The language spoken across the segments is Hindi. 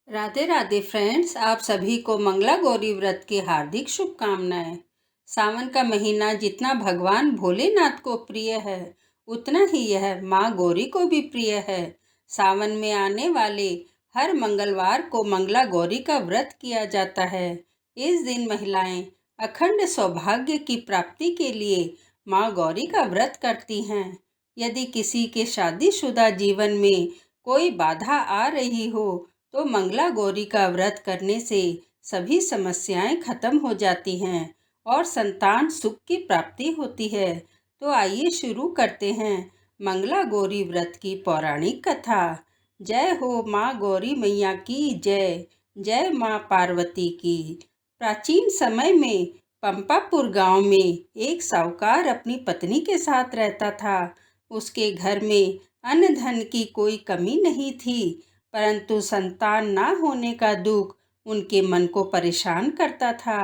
राधे राधे फ्रेंड्स, आप सभी को मंगला गौरी व्रत की हार्दिक शुभकामनाएं। सावन का महीना जितना भगवान भोलेनाथ को प्रिय है, उतना ही यह माँ गौरी को भी प्रिय है। सावन में आने वाले हर मंगलवार को मंगला गौरी का व्रत किया जाता है। इस दिन महिलाएं अखंड सौभाग्य की प्राप्ति के लिए माँ गौरी का व्रत करती हैं। यदि किसी के शादीशुदा जीवन में कोई बाधा आ रही हो तो मंगला गौरी का व्रत करने से सभी समस्याएं खत्म हो जाती हैं और संतान सुख की प्राप्ति होती है। तो आइए शुरू करते हैं मंगला गौरी व्रत की पौराणिक कथा। जय हो माँ गौरी मैया की जय। जय माँ पार्वती की। प्राचीन समय में पंपापुर गांव में एक साहूकार अपनी पत्नी के साथ रहता था। उसके घर में अन्न धन की कोई कमी नहीं थी, परंतु संतान ना होने का दुख उनके मन को परेशान करता था।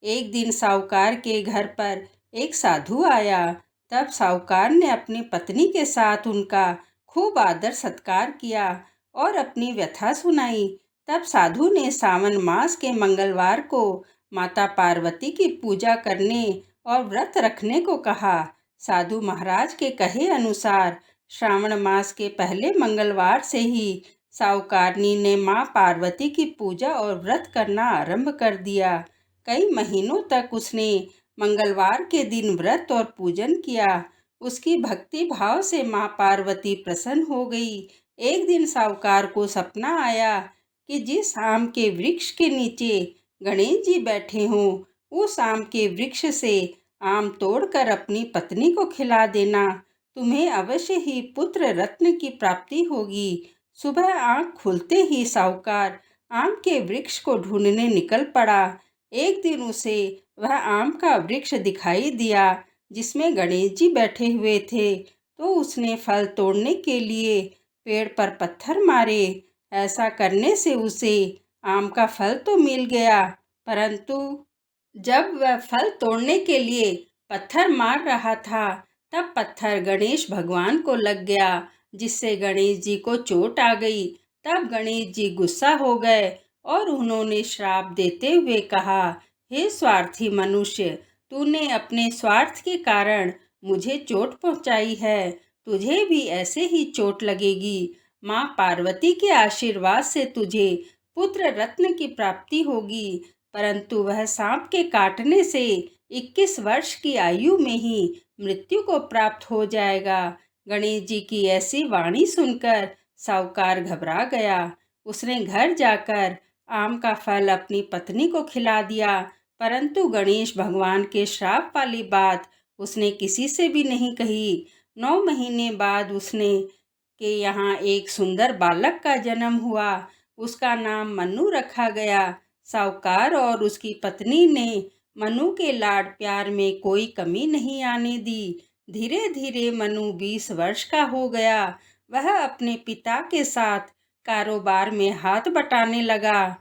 एक दिन साहूकार के घर पर एक साधु आया। तब साहूकार ने अपनी पत्नी के साथ उनका खूब आदर सत्कार किया और अपनी व्यथा सुनाई। तब साधु ने सावन मास के मंगलवार को माता पार्वती की पूजा करने और व्रत रखने को कहा। साधु महाराज के कहे अनुसार श्रावण मास के पहले मंगलवार से ही साहूकारनी ने माँ पार्वती की पूजा और व्रत करना आरंभ कर दिया। कई महीनों तक उसने मंगलवार के दिन व्रत और पूजन किया। उसकी भक्ति भाव से माँ पार्वती प्रसन्न हो गई। एक दिन साहूकार को सपना आया कि जिस आम के वृक्ष के नीचे गणेश जी बैठे हों, उस आम के वृक्ष से आम तोड़कर अपनी पत्नी को खिला देना। तुम्हें अवश्य ही पुत्र रत्न की प्राप्ति होगी। सुबह आंख खुलते ही साहूकार आम के वृक्ष को ढूंढने निकल पड़ा। एक दिन उसे वह आम का वृक्ष दिखाई दिया जिसमें गणेश जी बैठे हुए थे। तो उसने फल तोड़ने के लिए पेड़ पर पत्थर मारे। ऐसा करने से उसे आम का फल तो मिल गया, परंतु जब वह फल तोड़ने के लिए पत्थर मार रहा था, तब पत्थर गणेश भगवान को लग गया, जिससे गणेश जी को चोट आ गई। तब गणेश जी गुस्सा हो गए और उन्होंने श्राप देते हुए कहा, हे स्वार्थी मनुष्य, तूने अपने स्वार्थ के कारण मुझे चोट पहुंचाई है, तुझे भी ऐसे ही चोट लगेगी। माँ पार्वती के आशीर्वाद से तुझे पुत्र रत्न की प्राप्ति होगी, परंतु वह सांप के काटने से 21 वर्ष की आयु में ही मृत्यु को प्राप्त हो जाएगा। गणेश जी की ऐसी वाणी सुनकर साहूकार घबरा गया। उसने घर जाकर आम का फल अपनी पत्नी को खिला दिया, परंतु गणेश भगवान के श्राप वाली बात उसने किसी से भी नहीं कही। 9 महीने बाद उसने के यहाँ एक सुंदर बालक का जन्म हुआ। उसका नाम मन्नू रखा गया। साहूकार और उसकी पत्नी ने मनु के लाड प्यार में कोई कमी नहीं आने दी। धीरे धीरे मनु 20 वर्ष का हो गया। वह अपने पिता के साथ कारोबार में हाथ बटाने लगा।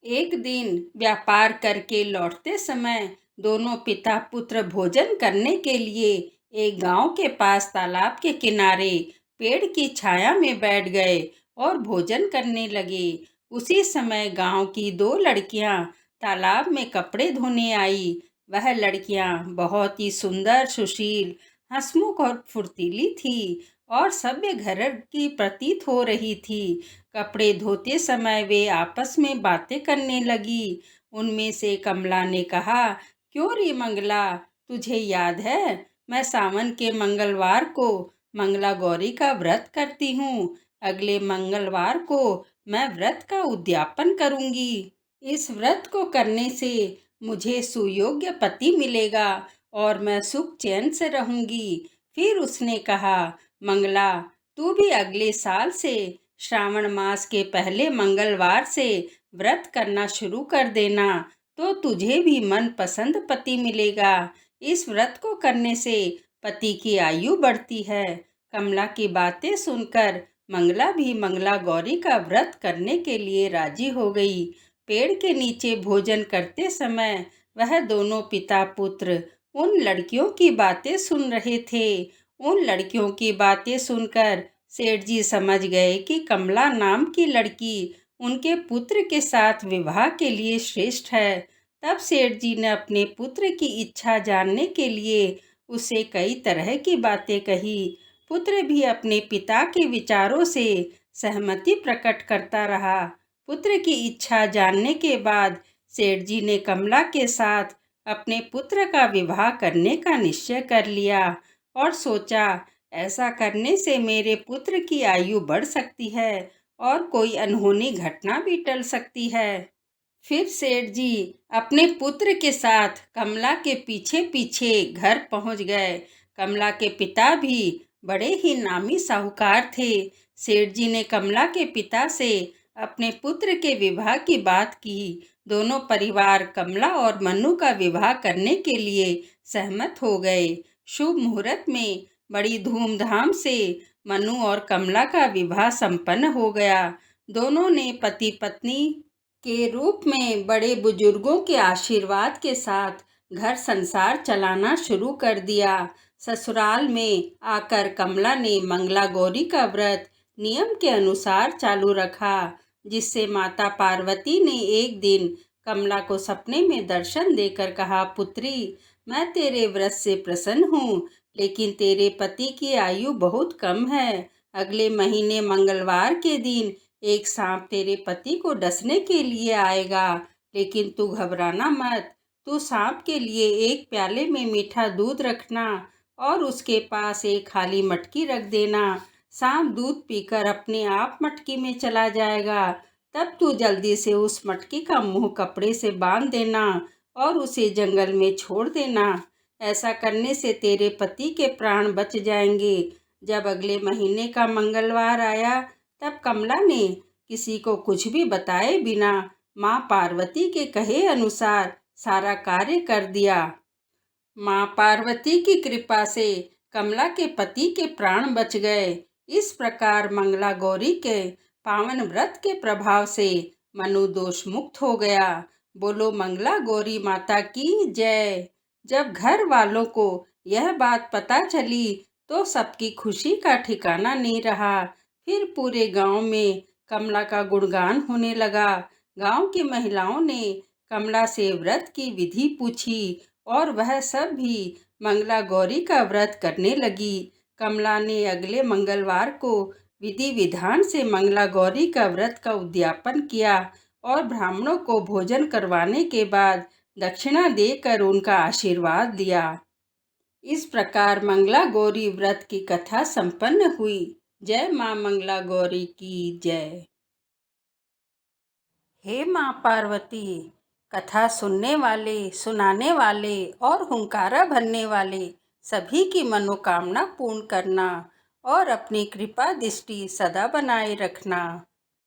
एक दिन व्यापार करके लौटते समय दोनों पिता पुत्र भोजन करने के लिए एक गांव के पास तालाब के किनारे पेड़ की छाया में बैठ गए और भोजन करने लगे। उसी समय गांव की 2 लड़कियां तालाब में कपड़े धोने आई। वह लड़कियां बहुत ही सुंदर, सुशील, हंसमुख और फुर्तीली थी और सभ्य घर की प्रतीत हो रही थी। कपड़े धोते समय वे आपस में बातें करने लगी। उनमें से कमला ने कहा, क्यों रे मंगला, तुझे याद है मैं सावन के मंगलवार को मंगला गौरी का व्रत करती हूँ। अगले मंगलवार को मैं व्रत का उद्यापन करूँगी। इस व्रत को करने से मुझे सुयोग्य पति मिलेगा और मैं सुख चैन से रहूँगी। फिर उसने कहा, मंगला, तू भी अगले साल से श्रावण मास के पहले मंगलवार से व्रत करना शुरू कर देना, तो तुझे भी मनपसंद पति मिलेगा। इस व्रत को करने से पति की आयु बढ़ती है। कमला की बातें सुनकर मंगला भी मंगला गौरी का व्रत करने के लिए राजी हो गई। पेड़ के नीचे भोजन करते समय वह दोनों पिता पुत्र उन लड़कियों की बातें सुन रहे थे। उन लड़कियों की बातें सुनकर सेठ जी समझ गए कि कमला नाम की लड़की उनके पुत्र के साथ विवाह के लिए श्रेष्ठ है। तब सेठ जी ने अपने पुत्र की इच्छा जानने के लिए उसे कई तरह की बातें कही। पुत्र भी अपने पिता के विचारों से सहमति प्रकट करता रहा। पुत्र की इच्छा जानने के बाद सेठ जी ने कमला के साथ अपने पुत्र का विवाह करने का निश्चय कर लिया और सोचा, ऐसा करने से मेरे पुत्र की आयु बढ़ सकती है और कोई अनहोनी घटना भी टल सकती है। फिर सेठ जी अपने पुत्र के साथ कमला के पीछे पीछे घर पहुंच गए। कमला के पिता भी बड़े ही नामी साहूकार थे। सेठ जी ने कमला के पिता से अपने पुत्र के विवाह की बात की। दोनों परिवार कमला और मन्नू का विवाह करने के लिए सहमत हो गए। शुभ मुहूर्त में बड़ी धूमधाम से मन्नू और कमला का विवाह संपन्न हो गया। दोनों ने पति पत्नी के रूप में बड़े बुजुर्गों के आशीर्वाद के साथ घर संसार चलाना शुरू कर दिया। ससुराल में आकर कमला ने मंगला गौरी का व्रत नियम के अनुसार चालू रखा, जिससे माता पार्वती ने एक दिन कमला को सपने में दर्शन देकर कहा, पुत्री, मैं तेरे व्रत से प्रसन्न हूँ, लेकिन तेरे पति की आयु बहुत कम है। अगले महीने मंगलवार के दिन एक सांप तेरे पति को डसने के लिए आएगा, लेकिन तू घबराना मत। तू सांप के लिए एक प्याले में मीठा दूध रखना और उसके पास एक खाली मटकी रख देना। सांप दूध पीकर अपने आप मटकी में चला जाएगा। तब तू जल्दी से उस मटकी का मुंह कपड़े से बांध देना और उसे जंगल में छोड़ देना। ऐसा करने से तेरे पति के प्राण बच जाएंगे। जब अगले महीने का मंगलवार आया, तब कमला ने किसी को कुछ भी बताए बिना माँ पार्वती के कहे अनुसार सारा कार्य कर दिया। माँ पार्वती की कृपा से कमला के पति के प्राण बच गए। इस प्रकार मंगला गौरी के पावन व्रत के प्रभाव से मनु दोष मुक्त हो गया। बोलो मंगला गौरी माता की जय। जब घर वालों को यह बात पता चली तो सबकी खुशी का ठिकाना नहीं रहा। फिर पूरे गांव में कमला का गुणगान होने लगा। गांव की महिलाओं ने कमला से व्रत की विधि पूछी और वह सब भी मंगला गौरी का व्रत करने लगी। कमला ने अगले मंगलवार को विधि विधान से मंगला गौरी का व्रत का उद्यापन किया और ब्राह्मणों को भोजन करवाने के बाद दक्षिणा देकर उनका आशीर्वाद लिया। इस प्रकार मंगला गौरी व्रत की कथा संपन्न हुई। जय माँ मंगला गौरी की जय। हे माँ पार्वती, कथा सुनने वाले, सुनाने वाले और हुंकारा भरने वाले सभी की मनोकामना पूर्ण करना और अपनी कृपा दृष्टि सदा बनाए रखना।